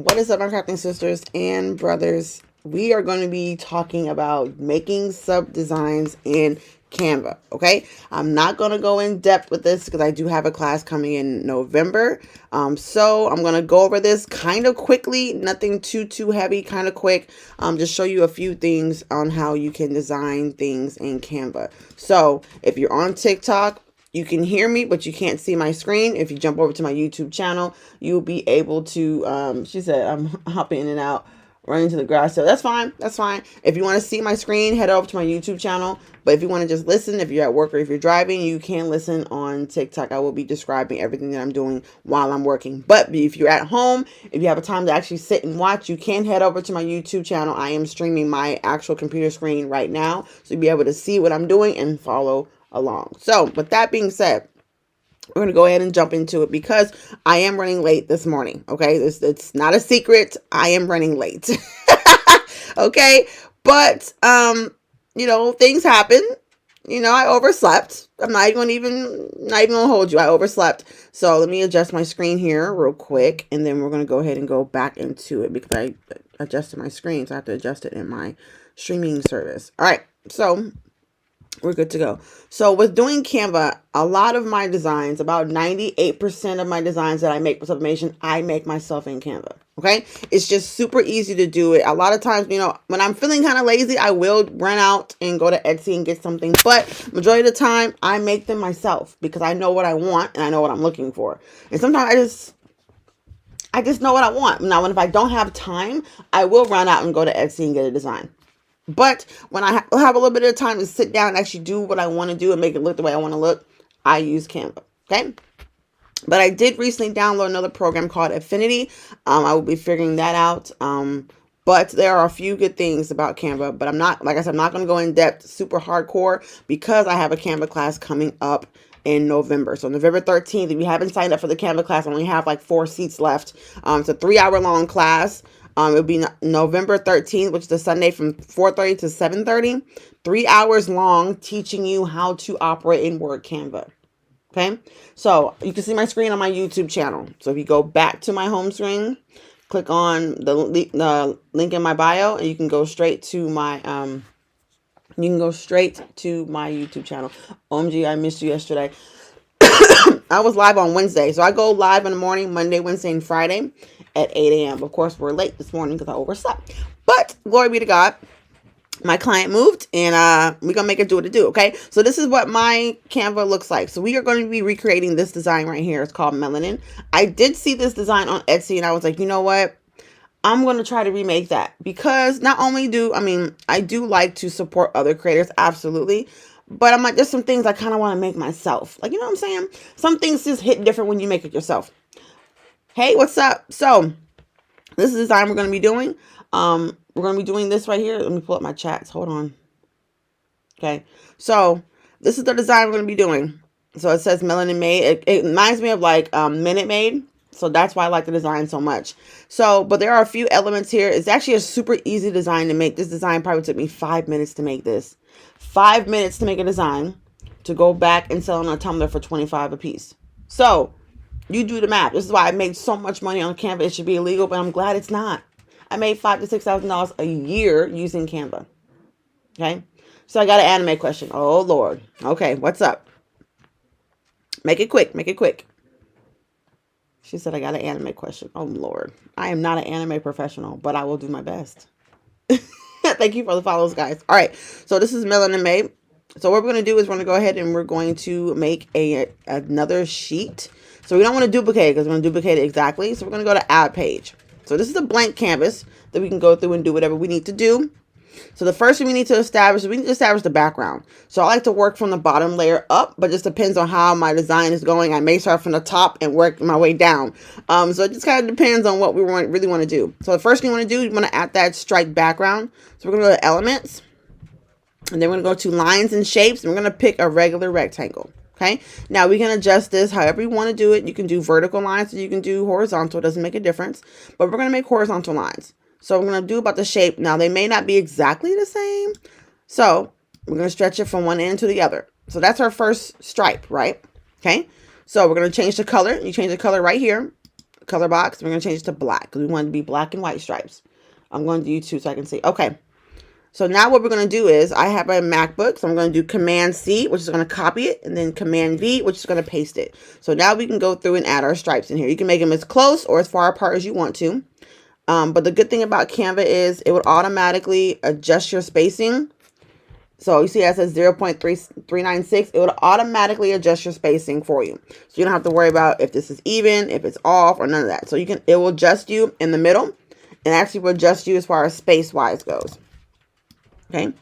What is up, my crafting sisters and brothers? We are going to be talking about making sub designs in Canva. Okay, I'm not going to go in depth with this because I do have a class coming in November. So I'm going to go over this kind of quickly, nothing too heavy, kind of quick. Just show you a few things on how you can design things in Canva. So if you're on TikTok, you can hear me, but you can't see my screen. If you jump over to my YouTube channel, you'll be able to, she said, I'm hopping in and out, running to the garage. So that's fine. That's fine. If you want to see my screen, head over to my YouTube channel. But if you want to just listen, if you're at work or if you're driving, you can listen on TikTok. I will be describing everything that I'm doing while I'm working. But if you're at home, if you have a time to actually sit and watch, you can head over to my YouTube channel. I am streaming my actual computer screen right now. So you'll be able to see what I'm doing and follow along. So with that being said, we're going to go ahead and jump into it because I am running late this morning. Okay. It's not a secret. I am running late. Okay. But, you know, things happen. You know, I overslept. I'm not even gonna hold you. I overslept. So let me adjust my screen here real quick. And then we're going to go ahead and go back into it because I adjusted my screen. So I have to adjust it in my streaming service. All right. So we're good to go. So with doing Canva, a lot of my designs, about 98% of my designs that I make with sublimation, I make myself in Canva. Okay. It's just super easy to do it. A lot of times, you know, when I'm feeling kind of lazy, I will run out and go to Etsy and get something. But majority of the time, I make them myself because I know what I want and I know what I'm looking for. And sometimes I just know what I want. Now, if I don't have time, I will run out and go to Etsy and get a design. But when I have a little bit of time to sit down and actually do what I want to do and make it look the way I want to look, I use Canva. Okay. But I did recently download another program called Affinity. I will be figuring that out. But there are a few good things about Canva. But I'm not, like I said, I'm not going to go in depth, super hardcore, because I have a Canva class coming up in November. So November 13th, if you haven't signed up for the Canva class, I only have like 4 seats left. It's a 3-hour long class. It'll be November 13th, which is the Sunday from 4:30 to 7:30. 3 hours long, teaching you how to operate in Word Canva. Okay, so you can see my screen on my YouTube channel. So if you go back to my home screen, click on the link in my bio, and you can go straight to my YouTube channel. OMG, I missed you yesterday. I was live on Wednesday. So I go live in the morning, Monday, Wednesday, and Friday at 8 a.m. Of course, we're late this morning because I overslept. But glory be to God. My client moved and we're going to make it do what it do. Okay. So this is what my Canva looks like. So we are going to be recreating this design right here. It's called Melanin. I did see this design on Etsy and I was like, you know what? I'm going to try to remake that because not only I do like to support other creators. Absolutely. But I'm like, there's some things I kind of want to make myself. Like, you know what I'm saying? Some things just hit different when you make it yourself. Hey, what's up? So this is the design we're going to be doing. We're going to be doing this right here. Let me pull up my chats. Hold on. Okay. So this is the design we're going to be doing. So it says Melanin Made. It reminds me of like Minute Maid. So that's why I like the design so much. So, but there are a few elements here. It's actually a super easy design to make. This design probably took me 5 minutes to make this. 5 minutes to make a design to go back and sell on a Tumblr for $25 a piece. So you do the math. This is why I made so much money on Canva. It should be illegal, but I'm glad it's not. I made $5,000 to $6,000 a year using Canva. Okay. So I got an anime question. Oh Lord. Okay. What's up? Make it quick. Make it quick. She said, I got an anime question. Oh Lord. I am not an anime professional, but I will do my best. Thank you for the follows, guys. All right. So this is Melanin Made. So what we're going to do is we're going to go ahead and we're going to make another sheet. So we don't want to duplicate it because we're going to duplicate it exactly. So we're going to go to add page. So this is a blank canvas that we can go through and do whatever we need to do. So the first thing we need to establish the background. So I like to work from the bottom layer up, but just depends on how my design is going. I may start from the top and work my way down. So it just kind of depends on what we really want to do. So the first thing you want to do, you want to add that stripe background. So we're going to go to elements and then we're going to go to lines and shapes and we're going to pick a regular rectangle. Okay. Now we can adjust this however you want to do it. You can do vertical lines or you can do horizontal. It doesn't make a difference, but we're going to make horizontal lines. So we're going to do about the shape. Now they may not be exactly the same. So we're going to stretch it from one end to the other. So that's our first stripe, right? Okay. So we're going to change the color. You change the color right here. color box. We're going to change it to black because we want it to be black and white stripes. I'm going to do 2 so I can see. Okay. So now what we're going to do is I have a MacBook. So I'm going to do Command C, which is going to copy it, and then Command V, which is going to paste it. So now we can go through and add our stripes in here. You can make them as close or as far apart as you want to. But the good thing about Canva is it would automatically adjust your spacing. So you see it says 0.396. It would automatically adjust your spacing for you. So you don't have to worry about if this is even, if it's off, or none of that. So it will adjust you in the middle and actually will adjust you as far as space-wise goes. Okay.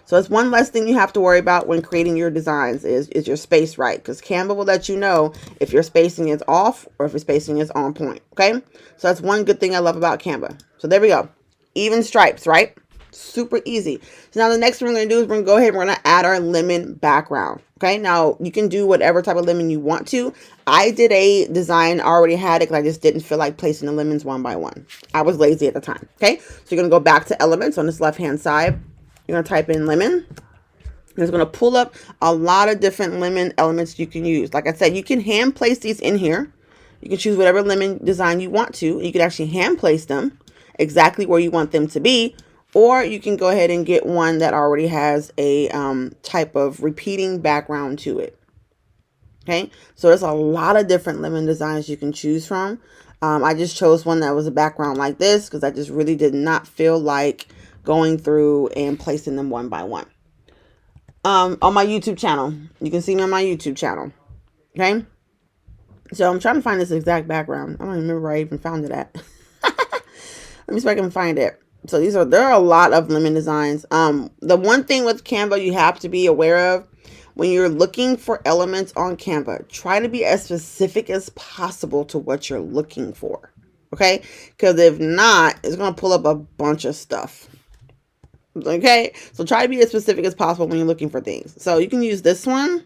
So it's one less thing you have to worry about when creating your designs is your space right? Because Canva will let you know if your spacing is off or if your spacing is on point. Okay. So that's one good thing I love about Canva. So there we go. Even stripes, right? Super easy. So now the next thing we're going to do is we're going to go ahead and we're going to add our lemon background. Okay. Now you can do whatever type of lemon you want to. I did a design, I already had it because I just didn't feel like placing the lemons one by one. I was lazy at the time. Okay. So you're going to go back to elements on this left-hand side. You're going to type in lemon. It's going to pull up a lot of different lemon elements you can use. Like I said, you can hand place these in here. You can choose whatever lemon design you want to. You can actually hand place them exactly where you want them to be. Or you can go ahead and get one that already has a type of repeating background to it. Okay, so there's a lot of different lemon designs you can choose from. I just chose one that was a background like this because I just really did not feel like going through and placing them one by one. On my YouTube channel, you can see me on my YouTube channel. Okay, so I'm trying to find this exact background. I don't even remember where I even found it at. Let me see if I can find it. So there are a lot of lemon designs. The one thing with Canva you have to be aware of when you're looking for elements on Canva, try to be as specific as possible to what you're looking for. Okay, because if not, it's going to pull up a bunch of stuff. Okay, so try to be as specific as possible when you're looking for things. So you can use this one,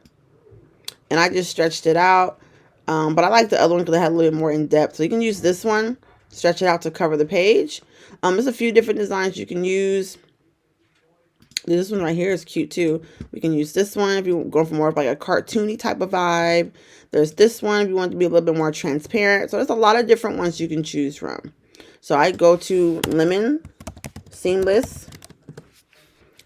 and I just stretched it out. But I like the other one because it had a little bit more in depth. So you can use this one, stretch it out to cover the page. There's a few different designs you can use. This one right here is cute too. We can use this one if you're going for more of like a cartoony type of vibe. There's this one if you want to be a little bit more transparent. So there's a lot of different ones you can choose from. So I go to Lemon Seamless,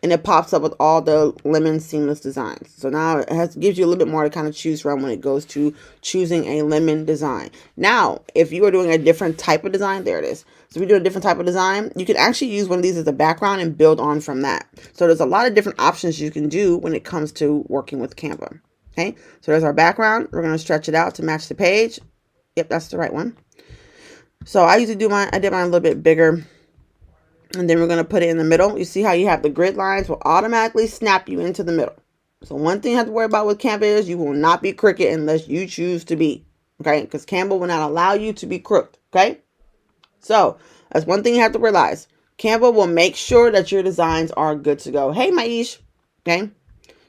and it pops up with all the lemon seamless designs. So now it gives you a little bit more to kind of choose from when it goes to choosing a lemon design. Now, if you are doing a different type of design, there it is. So if you do a different type of design, you can actually use one of these as a background and build on from that. So there's a lot of different options you can do when it comes to working with Canva. Okay, so there's our background. We're going to stretch it out to match the page. Yep, that's the right one. So I did mine a little bit bigger. And then we're going to put it in the middle. You see how you have the grid lines will automatically snap you into the middle. So one thing you have to worry about with Canva is you will not be crooked unless you choose to be. Okay, because Canva will not allow you to be crooked. Okay, so that's one thing you have to realize. Canva will make sure that your designs are good to go. Hey, Maish. Okay,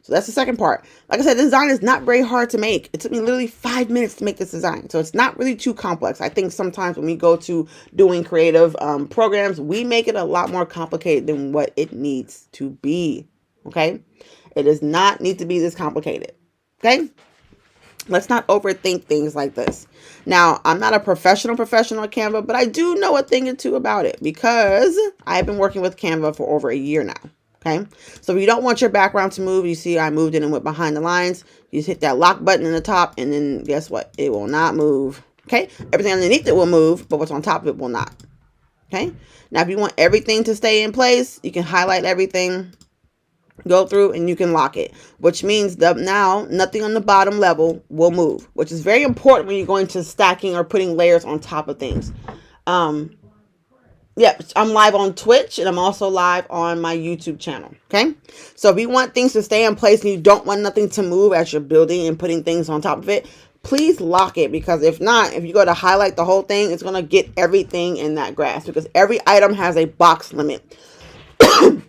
so that's the second part. Like I said, the design is not very hard to make. It took me literally 5 minutes to make this design. So it's not really too complex. I think sometimes when we go to doing creative programs, we make it a lot more complicated than what it needs to be. Okay, it does not need to be this complicated. Okay, let's not overthink things like this. Now, I'm not a professional at Canva, but I do know a thing or two about it because I've been working with Canva for over a year now. Okay, so if you don't want your background to move, you see I moved it and went behind the lines. You just hit that lock button in the top, and then guess what? It will not move. Okay, everything underneath it will move, but what's on top of it will not. Okay, now if you want everything to stay in place, you can highlight everything, go through, and you can lock it, which means that now nothing on the bottom level will move, which is very important when you're going to stacking or putting layers on top of things. Yep, I'm live on Twitch, and I'm also live on my YouTube channel. Okay, so if you want things to stay in place and you don't want nothing to move as you're building and putting things on top of it, please lock it, because if not, if you go to highlight the whole thing, it's going to get everything in that grass, because every item has a box limit.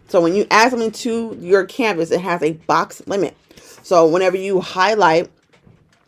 So when you add something to your canvas, it has a box limit. So whenever you highlight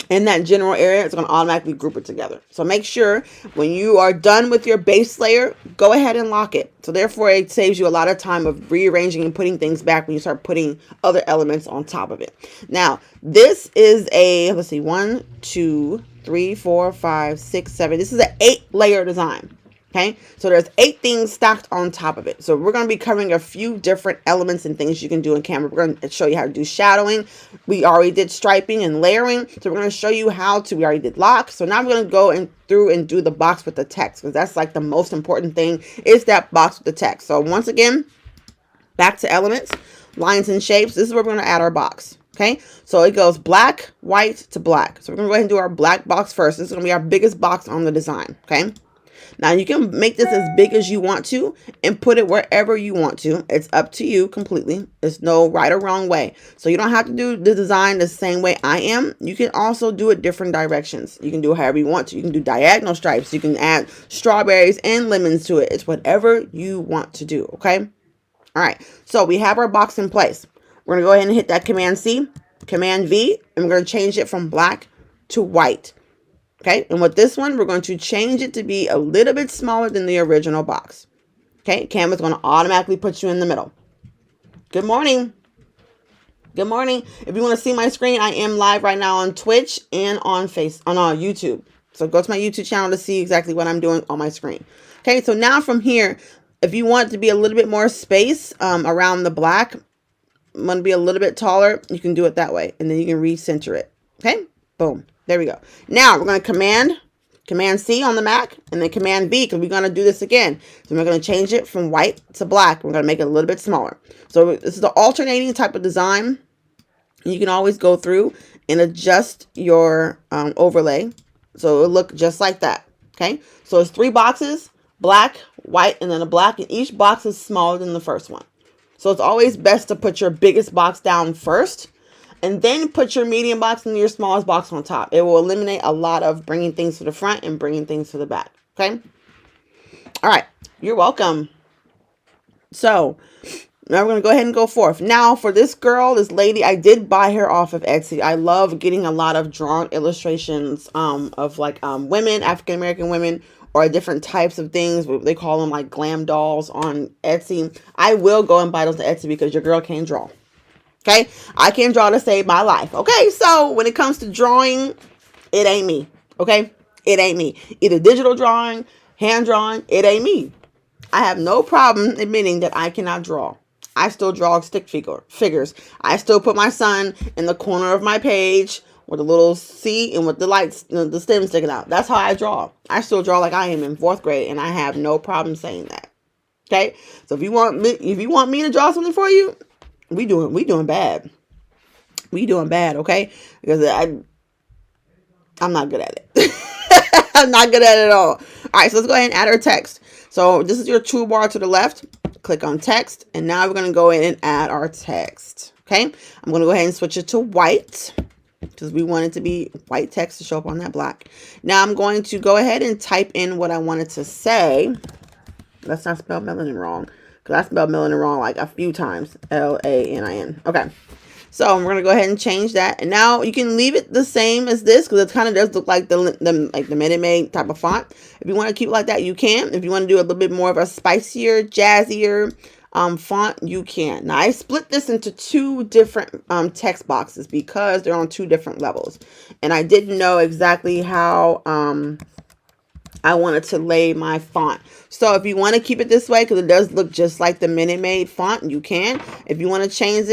in that general area, it's going to automatically group it together. So make sure when you are done with your base layer, go ahead and lock it. So therefore, it saves you a lot of time of rearranging and putting things back when you start putting other elements on top of it. Now, this is a, let's see, 1, 2, 3, 4, 5, 6, 7. This is an 8-layer design. Okay, so there's 8 things stacked on top of it. So we're going to be covering a few different elements and things you can do in Canva. We're going to show you how to do shadowing. We already did striping and layering. So we're going to show you how to, we already did locks. So now we're going to go through and do the box with the text, because that's like the most important thing, is that box with the text. So once again, back to elements, lines and shapes. This is where we're going to add our box. Okay, so it goes black, white to black. So we're going to go ahead and do our black box first. This is going to be our biggest box on the design. Okay. Now you can make this as big as you want to and put it wherever you want to. It's up to you completely. There's no right or wrong way. So you don't have to do the design the same way I am. You can also do it different directions. You can do it however you want to. You can do diagonal stripes. You can add strawberries and lemons to it. It's whatever you want to do. Okay. All right. So we have our box in place. We're going to go ahead and hit that Command C, Command V, and we're going to change it from black to white. Okay, and with this one, we're going to change it to be a little bit smaller than the original box. Okay, Canva's going to automatically put you in the middle. Good morning. Good morning. If you want to see my screen, I am live right now on Twitch and on YouTube. So go to my YouTube channel to see exactly what I'm doing on my screen. Okay, so now from here, if you want it to be a little bit more space around the black, I'm going to be a little bit taller, you can do it that way. And then you can recenter it. Okay, boom. There we go. Now we're going to Command C on the Mac and then Command V, because we're going to do this again. So we're going to change it from white to black. We're going to make it a little bit smaller. So this is the alternating type of design. You can always go through and adjust your overlay so it'll look just like that. Okay. So it's 3 boxes, black, white, and then a black, and each box is smaller than the first one. So it's always best to put your biggest box down first, and then put your medium box and your smallest box on top. It will eliminate a lot of bringing things to the front and bringing things to the back. Okay. All right. You're welcome. So now we're going to go ahead and go forth. Now for this girl, this lady, I did buy her off of Etsy. I love getting a lot of drawn illustrations of like women, African-American women, or different types of things. They call them like glam dolls on Etsy. I will go and buy those on Etsy because your girl can't draw. Okay, I can draw to save my life. Okay, so when it comes to drawing, it ain't me. Okay, it ain't me. Either digital drawing, hand drawing, it ain't me. I have no problem admitting that I cannot draw. I still draw stick figures. I still put my son in the corner of my page with a little C and with the lights, the stem sticking out. That's how I draw. I still draw like I am in 4th grade, and I have no problem saying that. Okay, so if you want me to draw something for you, we doing bad. We doing bad, okay? Because I'm not good at it. I'm not good at it at all. All right, so let's go ahead and add our text. So this is your toolbar to the left. Click on text, and now we're going to go in and add our text. Okay, I'm going to go ahead and switch it to white because we want it to be white text to show up on that black. Now I'm going to go ahead and type in what I wanted to say. Let's not spell melanin wrong, because I spelled melanin wrong like a few times. L-A-N-I-N. Okay. So we're going to go ahead and change that. And now you can leave it the same as this, because it kind of does look like the Minute Maid type of font. If you want to keep it like that, you can. If you want to do a little bit more of a spicier, jazzier font, you can. Now I split this into 2 different text boxes because they're on 2 different levels. And I didn't know exactly how I wanted to lay my font. So if you want to keep it this way, because it does look just like the Minute Maid font, you can. If you want to change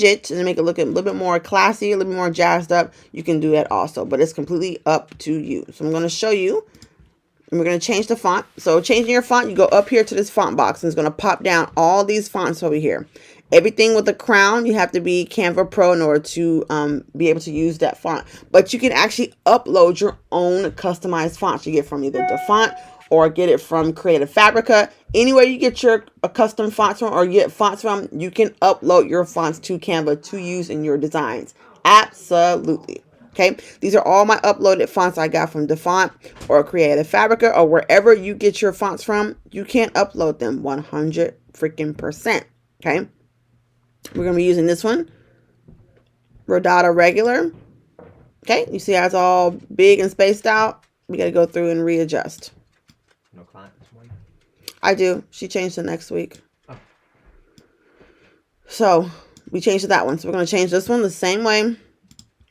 it and make it look a little bit more classy, a little bit more jazzed up, you can do that also. But it's completely up to you. So I'm going to show you. And we're going to change the font. So changing your font, you go up here to this font box, and it's going to pop down all these fonts over here. Everything with a crown, you have to be Canva Pro in order to be able to use that font. But you can actually upload your own customized fonts. You get from either the font or get it from Creative Fabrica. Anywhere you get your custom fonts from or get fonts from, you can upload your fonts to Canva to use in your designs. Absolutely. Okay, these are all my uploaded fonts I got from DaFont or Creative Fabrica or wherever you get your fonts from. You can upload them 100%. Okay. We're going to be using this one, Rodata Regular. Okay, you see how it's all big and spaced out? We got to go through and readjust. No client this morning? I do. She changed it next week. Oh. So we changed that one. So we're going to change this one the same way,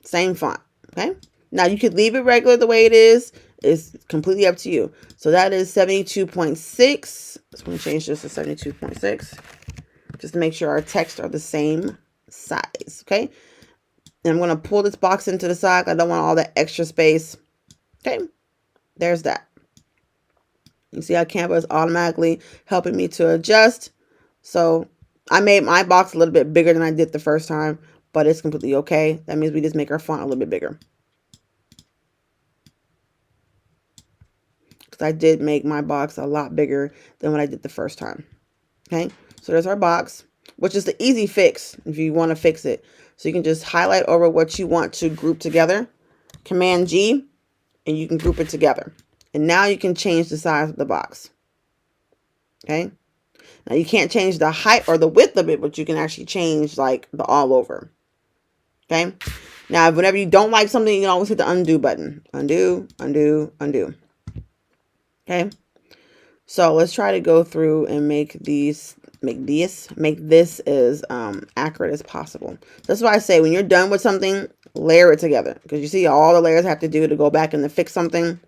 same font. Okay, Now you could leave it regular the way it is. It's completely up to you. So that is 72.6. I'm going to change this to 72.6 just to make sure our text are the same size. Okay. And I'm going to pull this box into the side. I don't want all that extra space. Okay. There's that. You see how Canva is automatically helping me to adjust. So I made my box a little bit bigger than I did the first time, but it's completely okay. That means we just make our font a little bit bigger. I did make my box a lot bigger than what I did the first time. Okay, so there's our box, which is the easy fix if you want to fix it. So you can just highlight over what you want to group together, Command G, and you can group it together. And now you can change the size of the box. Okay, now you can't change the height or the width of it, but you can actually change like the all over. Okay, now whenever you don't like something, you can always hit the undo button. Undo, undo, undo. Okay, so let's try to go through and make this as accurate as possible. That's why I say when you're done with something, layer it together, because you see all the layers I have to do to go back and to fix something.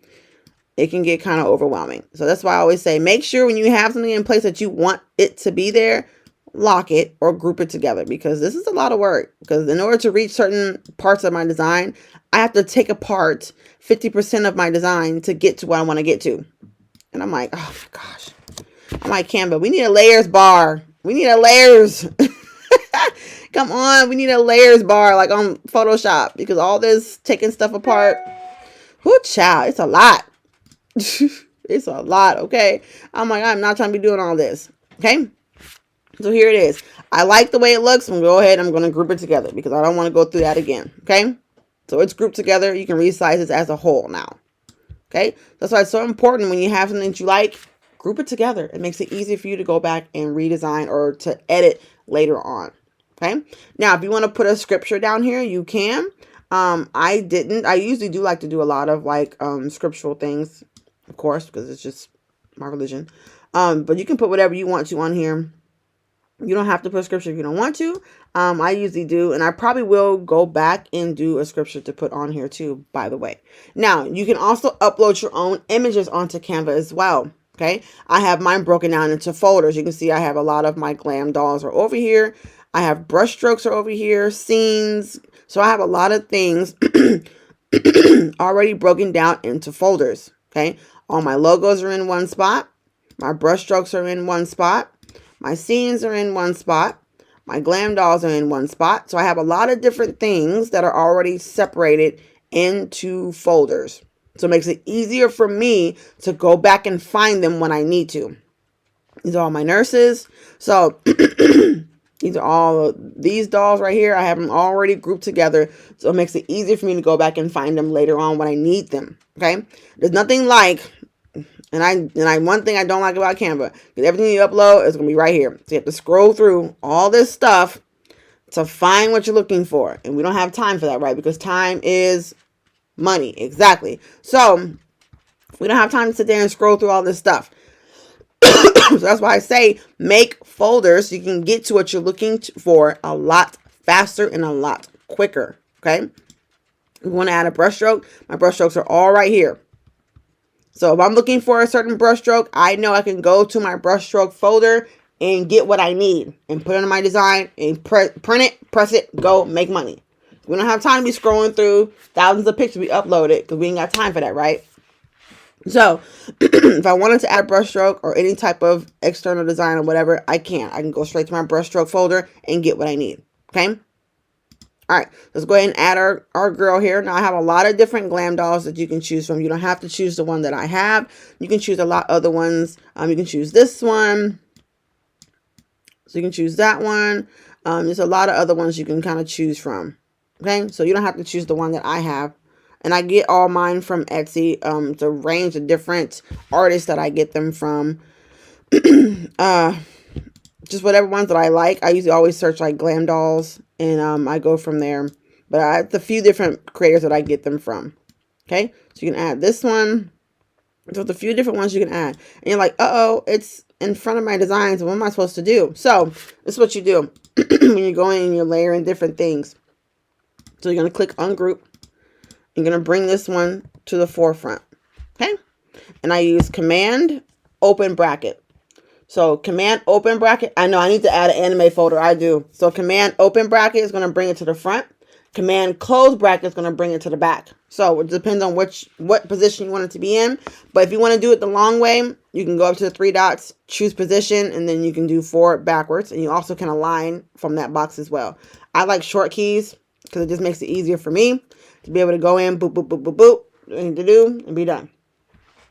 It can get kind of overwhelming. So that's why I always say make sure when you have something in place that you want it to be there, lock it or group it together, because this is a lot of work. Because in order to reach certain parts of my design, I have to take apart 50% of my design to get to what I want to get to. And I'm like, oh my gosh. I'm like, Canva, we need a layers bar. We need a layers. Come on. We need a layers bar like on Photoshop, because all this taking stuff apart. Whoo, child. It's a lot. It's a lot. Okay. I'm like, I'm not trying to be doing all this. Okay. So here it is. I like the way it looks. I'm going to go ahead. I'm going to group it together because I don't want to go through that again. Okay. So it's grouped together. You can resize this as a whole now. Okay, that's why it's so important when you have something that you like, group it together. It makes it easier for you to go back and redesign or to edit later on. Okay, now if you want to put a scripture down here, you can. I didn't. I usually do like to do a lot of like scriptural things, of course, because it's just my religion. But you can put whatever you want to on here. You don't have to put scripture if you don't want to. I usually do, and I probably will go back and do a scripture to put on here too, by the way. Now, you can also upload your own images onto Canva as well, okay? I have mine broken down into folders. You can see I have a lot of my glam dolls are over here. I have brush strokes are over here, scenes. So I have a lot of things already broken down into folders, okay? All my logos are in one spot. My brush strokes are in one spot. My scenes are in one spot. My glam dolls are in one spot. So I have a lot of different things that are already separated into folders. So it makes it easier for me to go back and find them when I need to. These are all my nurses. So these are all these dolls right here. I have them already grouped together. So it makes it easier for me to go back and find them later on when I need them. Okay. There's nothing like... And one thing I don't like about Canva, because everything you upload is going to be right here. So you have to scroll through all this stuff to find what you're looking for. And we don't have time for that, right? Because time is money. Exactly. So we don't have time to sit there and scroll through all this stuff. So that's why I say make folders so you can get to what you're looking for a lot faster and a lot quicker. Okay. You want to add a brush stroke? My brush strokes are all right here. So if I'm looking for a certain brush stroke, I know I can go to my brush stroke folder and get what I need and put it on my design and print it, press it, go, make money. We don't have time to be scrolling through thousands of pictures we uploaded because we ain't got time for that, right? So if I wanted to add a brush stroke or any type of external design or whatever, I can. I can go straight to my brush stroke folder and get what I need. Okay. All right, let's go ahead and add our girl here. Now I have a lot of different glam dolls that you can choose from. You don't have to choose the one that I have. You can choose a lot of other ones. You can choose this one. So you can choose that one. There's a lot of other ones you can kind of choose from. Okay, so you don't have to choose the one that I have. And I get all mine from Etsy. It's a range of different artists that I get them from. Just whatever ones that I like. I usually always search like glam dolls and I go from there. But I have a few different creators that I get them from. Okay, so you can add this one. So there's a few different ones you can add. And you're like, uh-oh, it's in front of my designs. What am I supposed to do? So this is what you do when you're going and you're layering different things. So you're going to click ungroup. You're going to bring this one to the forefront. Okay. And I use Command open bracket. So Command open bracket. I know I need to add an anime folder. I do. So Command open bracket is going to bring it to the front. Command close bracket is going to bring it to the back. So it depends on what position you want it to be in. But if you want to do it the long way, you can go up to the 3 dots, choose position, and then you can do forward, backwards. And you also can align from that box as well. I like short keys because it just makes it easier for me to be able to go in, boop, boop, boop, boop, boop, what I need to do, and be done.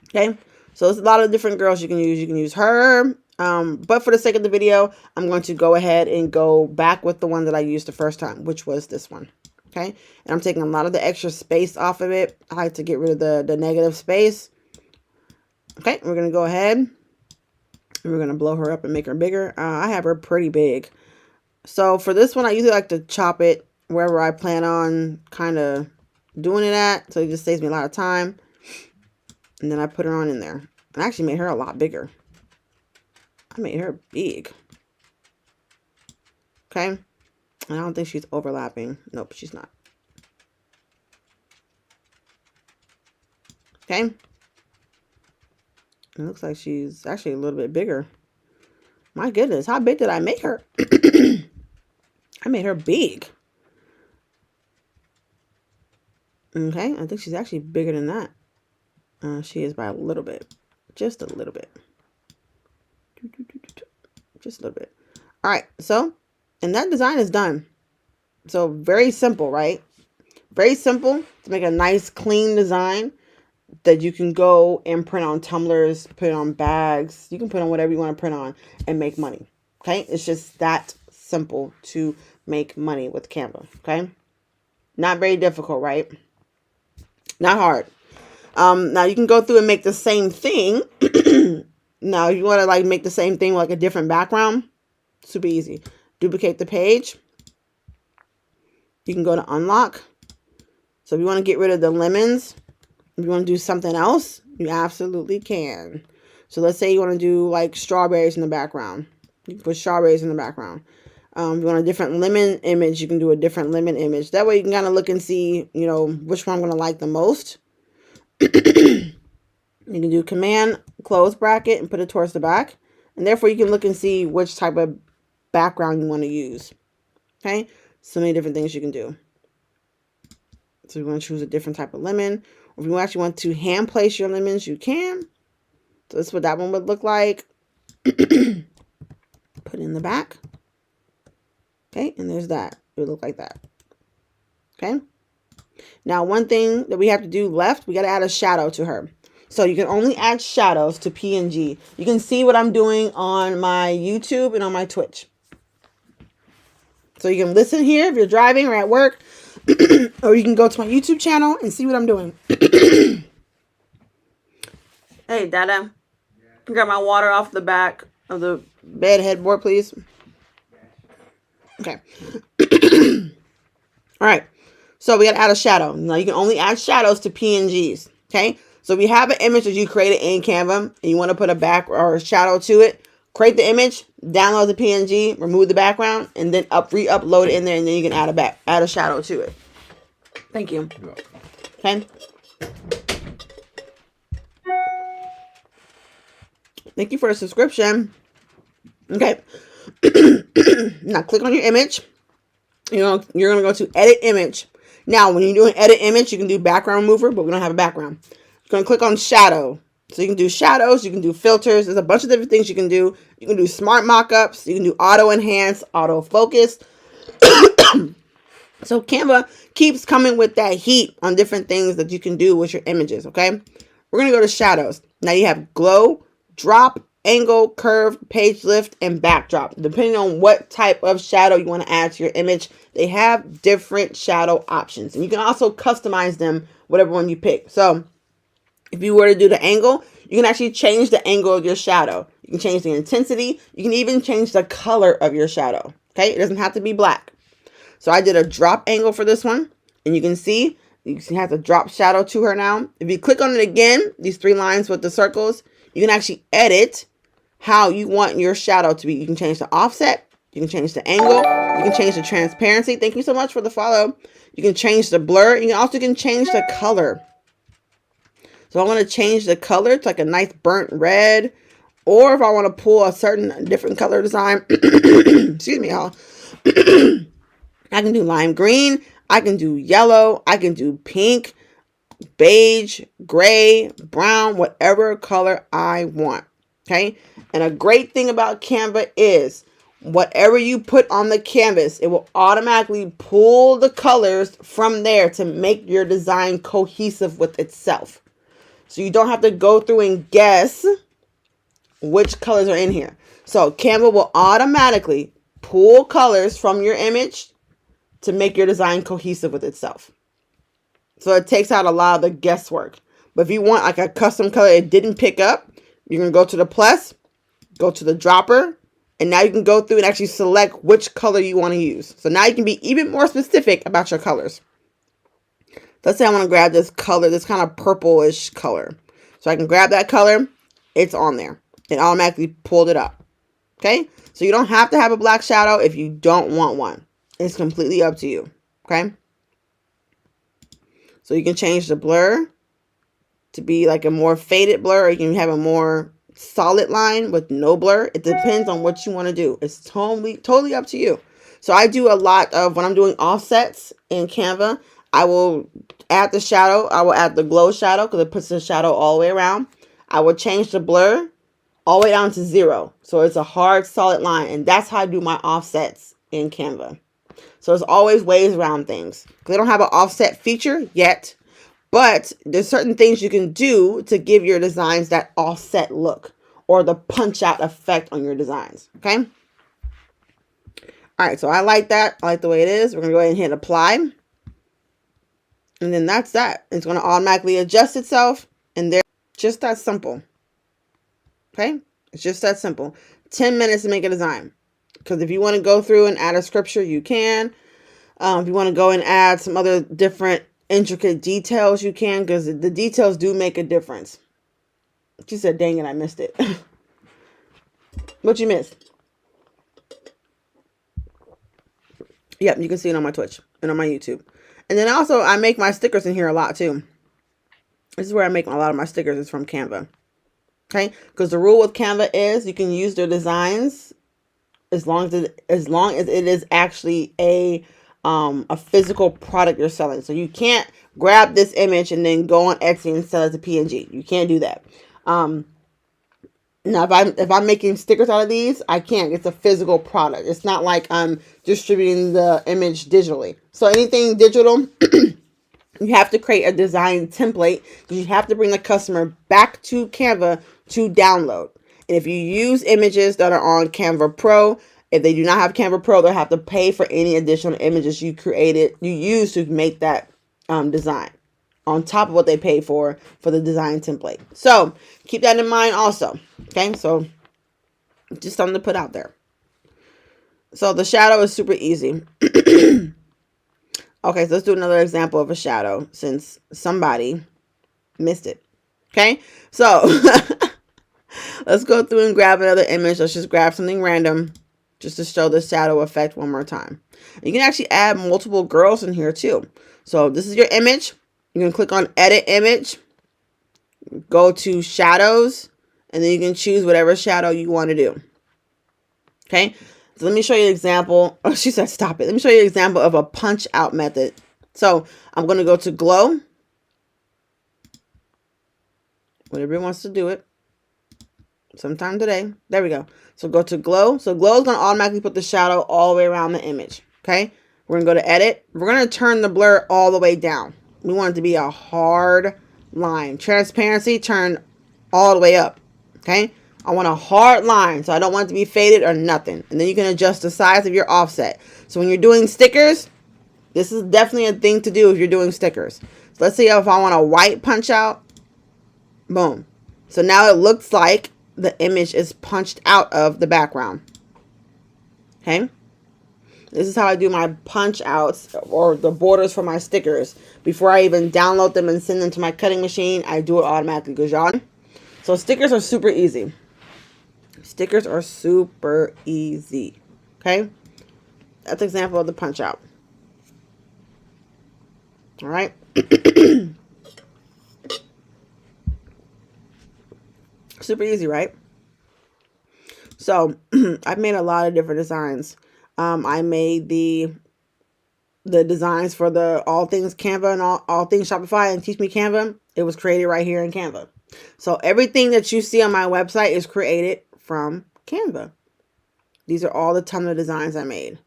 Okay, so there's a lot of different girls you can use. You can use her, but for the sake of the video, I'm going to go ahead and go back with the one that I used the first time, which was this one. Okay, and I'm taking a lot of the extra space off of it. I like to get rid of the negative space. Okay, we're going to go ahead and we're going to blow her up and make her bigger. I have her pretty big. So for this one, I usually like to chop it wherever I plan on kind of doing it at. So it just saves me a lot of time. And then I put her on in there. I actually made her a lot bigger. I made her big. Okay. And I don't think she's overlapping. Nope, she's not. Okay. It looks like she's actually a little bit bigger. My goodness, how big did I make her? I made her big. Okay, I think she's actually bigger than that. She is by a little bit. Just a little bit. Just a little bit. All right, so, and that design is done. So very simple, right? Very simple to make a nice, clean design that you can go and print on tumblers, put it on bags. You can put on whatever you want to print on and make money. Okay, it's just that simple to make money with Canva. Okay, not very difficult, right? Not hard. Now you can go through and make the same thing. Now, if you want to like make the same thing with like a different background, super easy. Duplicate the page. You can go to unlock. So if you want to get rid of the lemons, if you want to do something else, you absolutely can. So let's say you want to do like strawberries in the background. You can put strawberries in the background. If you want a different lemon image, you can do a different lemon image. That way you can kind of look and see, you know, which one I'm going to like the most. You can do Command close bracket and put it towards the back. And therefore you can look and see which type of background you want to use. Okay. So many different things you can do. So you want to choose a different type of lemon. Or if you actually want to hand place your lemons, you can. So this is what that one would look like. Put it in the back. Okay. And there's that. It would look like that. Okay. Now, one thing that we have to do left, we got to add a shadow to her. So you can only add shadows to PNG. You can see what I'm doing on my YouTube and on my Twitch. So you can listen here if you're driving or at work, or you can go to my YouTube channel and see what I'm doing. Hey, Dada, grab my water off the back of the bed headboard, please. Okay. All right. So we got to add a shadow. Now you can only add shadows to PNGs. Okay. So if you have an image that you created in Canva and you want to put a back or a shadow to it, create the image, download the PNG, remove the background, and then re-upload it in there, and then you can add a shadow to it. Thank you. Okay. Thank you for the subscription. Okay. Now click on your image. You're gonna go to edit image. Now, when you're doing edit image, you can do background remover, but we don't have a background. You're going to click on shadow. So you can do shadows, you can do filters. There's a bunch of different things you can do. You can do smart mockups. You can do auto enhance, auto focus. So Canva keeps coming with that heat on different things that you can do with your images, okay? We're going to go to shadows. Now you have glow, drop, angle, curve, page lift, and backdrop. Depending on what type of shadow you want to add to your image, they have different shadow options. And you can also customize them, whatever one you pick. So if you were to do the angle, you can actually change the angle of your shadow. You can change the intensity. You can even change the color of your shadow. Okay, it doesn't have to be black. So I did a drop angle for this one. And you can see, you have the drop shadow to her now. If you click on it again, these 3 lines with the circles, you can actually edit how you want your shadow to be. You can change the offset. You can change the angle. You You can change the transparency. Thank you so much for the follow. You can change the blur. You can change the color. So I want to change the color to like a nice burnt red. Or if I want to pull a certain different color design, excuse me, y'all. I can do lime green. I can do yellow. I can do pink, beige, gray, brown, whatever color I want. Okay. And a great thing about Canva is whatever you put on the canvas, it will automatically pull the colors from there to make your design cohesive with itself. So you don't have to go through and guess which colors are in here. So Canva will automatically pull colors from your image to make your design cohesive with itself. So it takes out a lot of the guesswork. But if you want like a custom color it didn't pick up, you can go to the plus, go to the dropper, and now you can go through and actually select which color you want to use. So now you can be even more specific about your colors. Let's say I want to grab this color, this kind of purplish color. So I can grab that color. It's on there. It automatically pulled it up. Okay? So you don't have to have a black shadow if you don't want one. It's completely up to you. Okay? So you can change the blur to be like a more faded blur, or you can have a more solid line with no blur. It depends on what you want to do. It's totally up to you. So I do a lot of, when I'm doing offsets in Canva, I will add the shadow. I will add the glow shadow because it puts the shadow all the way around. I will change the blur all the way down to 0. So it's a hard, solid line. And that's how I do my offsets in Canva. So there's always ways around things. They don't have an offset feature yet, but there's certain things you can do to give your designs that offset look or the punch out effect on your designs. Okay. All right. So I like that. I like the way it is. We're going to go ahead and hit apply. And then that's that. It's going to automatically adjust itself. And they're just that simple. Okay. It's just that simple. 10 minutes to make a design. Because if you want to go through and add a scripture, you can. If you want to go and add some other different intricate details, you can. Because the details do make a difference. She said, dang it, I missed it. What you missed? Yep, you can see it on my Twitch and on my YouTube. And then also, I make my stickers in here a lot too. This is where I make a lot of my stickers. Is from Canva. Okay? Because the rule with Canva is you can use their designs as long as it is actually a physical product you're selling. So you can't grab this image and then go on Etsy and sell it to PNG. You can't do that. Now, if I'm making stickers out of these, I can't. It's a physical product. It's not like I'm distributing the image digitally. So anything digital, you have to create a design template because you have to bring the customer back to Canva to download. And if you use images that are on Canva Pro, if they do not have Canva Pro, they'll have to pay for any additional images you use to make that design on top of what they pay for the design template. So keep that in mind also. Okay, so just something to put out there. So the shadow is super easy. Okay, so let's do another example of a shadow since somebody missed it. Okay, so let's go through and grab another image. Let's just grab something random just to show the shadow effect one more time. You can actually add multiple girls in here too. So this is your image. You can click on edit image, go to shadows, and then you can choose whatever shadow you want to do. Okay, so let me show you an example. Oh, she said stop it. Let me show you an example of a punch out method. So I'm going to go to glow. When everyone wants to do it. Sometime today. There we go. So go to glow. So glow is going to automatically put the shadow all the way around the image. Okay, we're going to go to edit. We're going to turn the blur all the way down. We want it to be a hard line. Transparency, turn all the way up. Okay. I want a hard line. So I don't want it to be faded or nothing. And then you can adjust the size of your offset. So when you're doing stickers, this is definitely a thing to do if you're doing stickers. So let's see if I want a white punch out. Boom. So now it looks like the image is punched out of the background. Okay. This is how I do my punch outs or the borders for my stickers. Before I even download them and send them to my cutting machine, I do it automatically. Because y'all, so stickers are super easy. Stickers are super easy. Okay. That's an example of the punch out. All right. Super easy, right? So I've made a lot of different designs. I made the designs for the all things Canva and all things Shopify and Teach Me Canva. It was created right here in Canva. So everything that you see on my website is created from Canva. These are all the Tumblr designs I made.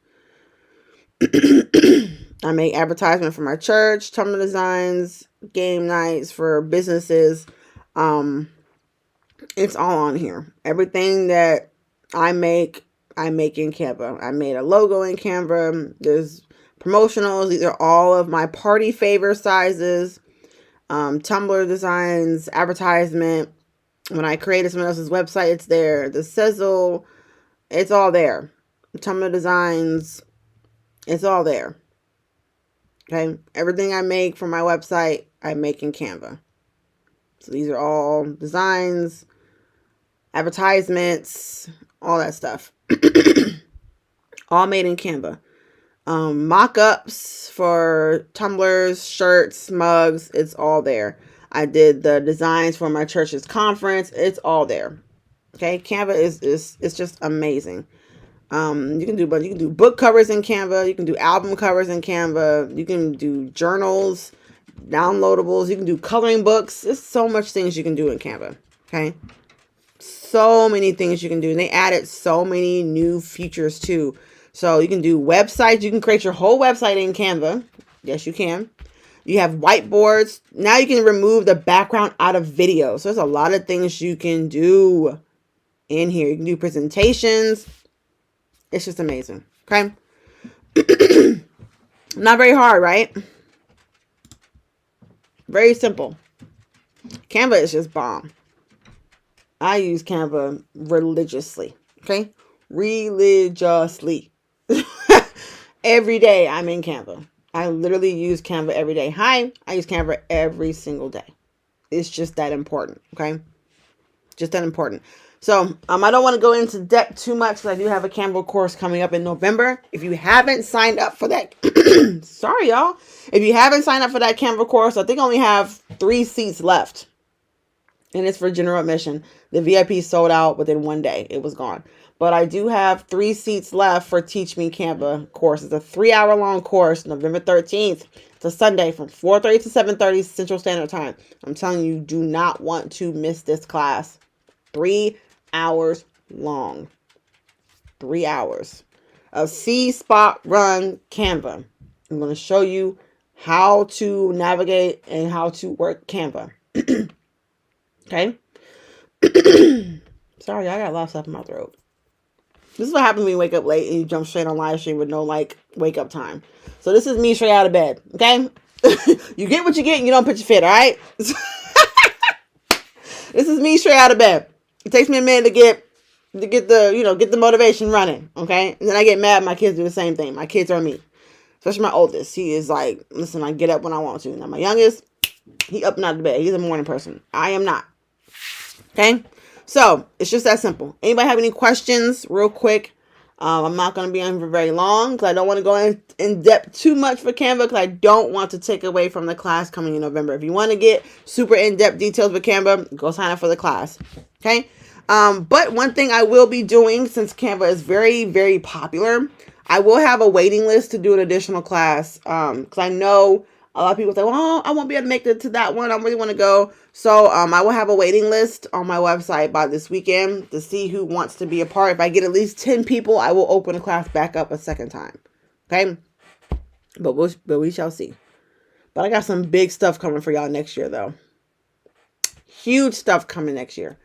I make advertisement for my church, Tumblr designs, game nights for businesses. It's all on here. Everything that I make in Canva. I made a logo in Canva. There's promotionals. These are all of my party favor sizes. Tumblr designs, advertisement. When I created someone else's website, it's there. The sizzle, it's all there. Tumblr designs, it's all there. Okay. Everything I make for my website, I make in Canva. So these are all designs, advertisements, all that stuff. All made in Canva. Mock-ups for tumblers, shirts, mugs, it's all there. I did the designs for my church's conference, it's all there. Okay, Canva is just amazing. You can do book covers in Canva, you can do album covers in Canva, you can do journals, downloadables, you can do coloring books. There's so much things you can do in Canva. Okay, so many things you can do, and they added so many new features too. So you can do websites. You can create your whole website in Canva. Yes, you can. You have whiteboards. Now you can remove the background out of videos. So there's a lot of things you can do in here. You can do presentations. It's just amazing. Okay. Not very hard, right? Very simple. Canva is just bomb. I use Canva religiously. Okay. Religiously. Every day I'm in Canva. I literally use Canva every day. I use Canva every single day. It's just that important. Okay. Just that important. So I don't want to go into depth too much because I do have a Canva course coming up in November. If you haven't signed up for that, sorry y'all. If you haven't signed up for that Canva course, I think I only have 3 seats left. And it's for general admission. The VIP sold out within 1 day. It was gone. But I do have 3 seats left for Teach Me Canva course. It's a 3-hour-long course, November 13th. It's a Sunday from 4:30 to 7:30 Central Standard Time. I'm telling you, do not want to miss this class. 3 hours long. 3 hours of See, Spot, Run Canva. I'm going to show you how to navigate and how to work Canva. Okay? Sorry, I got a lot of stuff in my throat. This is what happens when you wake up late and you jump straight on live stream with no wake up time. So this is me straight out of bed. Okay? You get what you get and you don't pitch a fit, alright? This is me straight out of bed. It takes me a minute to get the motivation running. Okay? And then I get mad my kids do the same thing. My kids are me. Especially my oldest. He is like, listen, I get up when I want to. Now my youngest, he up and out of bed. He's a morning person. I am not. Okay? So, it's just that simple. Anybody have any questions real quick? I'm not going to be on for very long because I don't want to go in depth too much for Canva because I don't want to take away from the class coming in November. If you want to get super in-depth details with Canva, go sign up for the class. Okay? But one thing I will be doing, since Canva is very, very popular, I will have a waiting list to do an additional class because I know a lot of people say, well, I won't be able to make it to that one. I really want to go. So I will have a waiting list on my website by this weekend to see who wants to be a part. If I get at least 10 people, I will open the class back up a second time. Okay? But we shall see. But I got some big stuff coming for y'all next year, though. Huge stuff coming next year.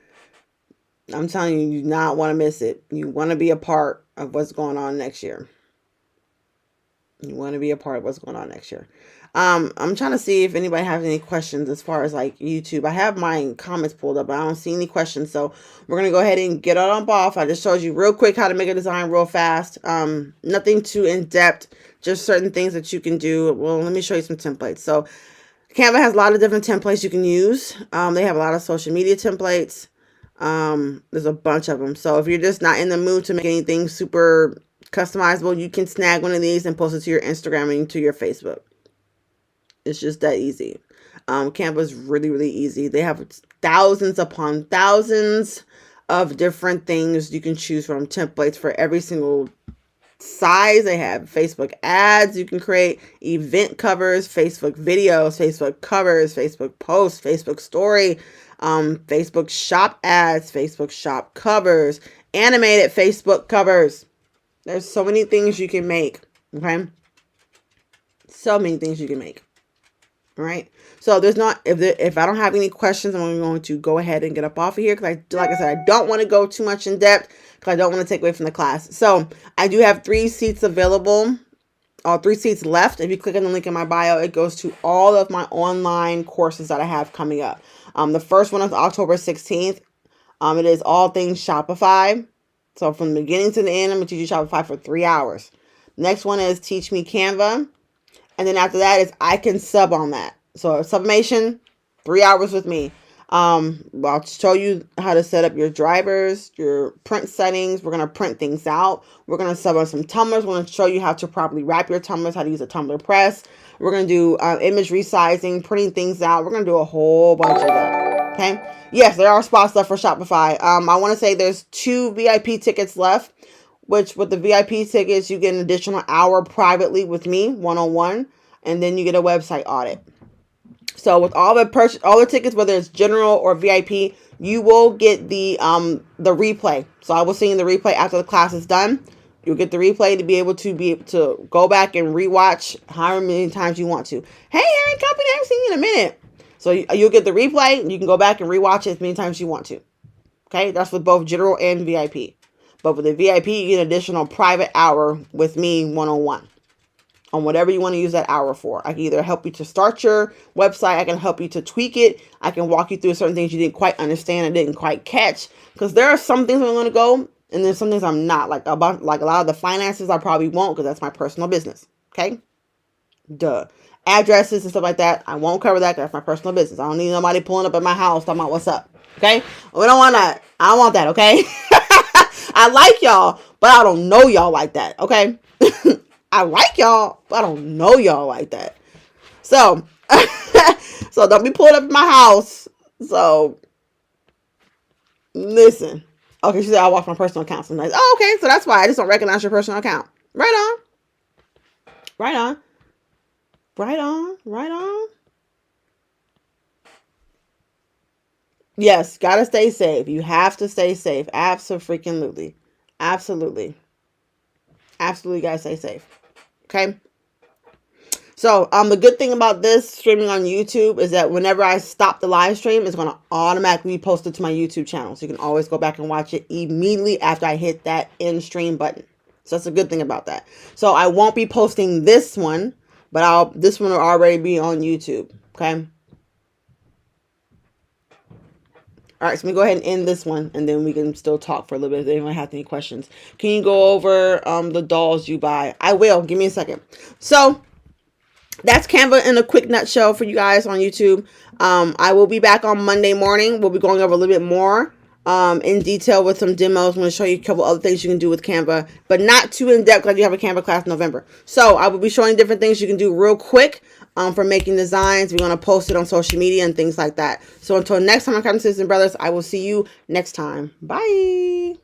I'm telling you, you do not want to miss it. You want to be a part of what's going on next year. You want to be a part of what's going on next year. I'm trying to see if anybody has any questions as far as like YouTube. I have my comments pulled up, but I don't see any questions. So we're going to go ahead and get it on off. I just showed you real quick how to make a design real fast. Nothing too in depth, just certain things that you can do. Well, let me show you some templates. So Canva has a lot of different templates you can use. They have a lot of social media templates. There's a bunch of them. So if you're just not in the mood to make anything super Customizable. You can snag one of these and post it to your Instagram and to your Facebook. It's just that easy. Canva is really, really easy. They have thousands upon thousands of different things you can choose from, templates for every single size. They have Facebook ads you can create, event covers, Facebook videos, Facebook covers, Facebook posts, Facebook story, Facebook shop ads, Facebook shop covers, animated Facebook covers. There's so many things you can make. Okay. So many things you can make. All right. So there's not, if I don't have any questions, I'm going to go ahead and get up off of here. Cause like I said, I don't want to go too much in depth because I don't want to take away from the class. So I do have 3 seats available, or 3 seats left. If you click on the link in my bio, it goes to all of my online courses that I have coming up. The first one is October 16th. It is all things Shopify. So from the beginning to the end, I'm going to teach you Shopify for 3 hours. Next one is Teach Me Canva. And then after that is I can sub on that. So sublimation, 3 hours with me. I'll show you how to set up your drivers, your print settings. We're going to print things out. We're going to sub on some tumblers. We're going to show you how to properly wrap your tumblers, how to use a tumbler press. We're going to do image resizing, printing things out. We're going to do a whole bunch of that. Okay. Yes, there are spots left for Shopify. I want to say there's 2 VIP tickets left, which with the VIP tickets, you get an additional hour privately with me, one-on-one, and then you get a website audit. So with all the tickets, whether it's general or VIP, you will get the replay. So I will send you the replay after the class is done. You'll get the replay to be able to go back and rewatch however many times you want to. Hey, Erin Company, I haven't seen you in a minute. So you'll get the replay, and you can go back and rewatch it as many times as you want to. Okay, that's with both general and VIP. But with the VIP, you get an additional private hour with me one-on-one on whatever you want to use that hour for. I can either help you to start your website. I can help you to tweak it. I can walk you through certain things you didn't quite understand and didn't quite catch. Because there are some things I'm going to go, and there's some things I'm not. Like a lot of the finances, I probably won't because that's my personal business. Okay? Duh. Addresses and stuff like that, I won't cover that because that's my personal business. I don't need nobody pulling up at my house talking about what's up. Okay? We don't want that. I don't want that, okay? I like y'all, but I don't know y'all like that, okay? I like y'all, but I don't know y'all like that. So, so don't be pulling up at my house. So, listen. Okay, she said I watch my personal account sometimes. Oh, okay, so that's why I just don't recognize your personal account. Right on. Right on. Right on. Right on. Yes, gotta stay safe. You have to stay safe. Absolutely. Absolutely. Absolutely gotta stay safe. Okay? So, the good thing about this streaming on YouTube is that whenever I stop the live stream, it's going to automatically be posted to my YouTube channel. So you can always go back and watch it immediately after I hit that end stream button. So that's a good thing about that. So I won't be posting this one, but this one will already be on YouTube. Okay? All right, so let me go ahead and end this one, and then we can still talk for a little bit if anyone has any questions. Can you go over the dolls you buy? I will. Give me a second. So that's Canva in a quick nutshell for you guys on YouTube. I will be back on Monday morning. We'll be going over a little bit more in detail with some demos. I'm going to show you a couple other things you can do with Canva, but not too in depth because I do have a Canva class in November. So I will be showing different things you can do real quick for making designs. We're going to post it on social media and things like that. So until next time, my sisters and brothers, I will see you next time. Bye.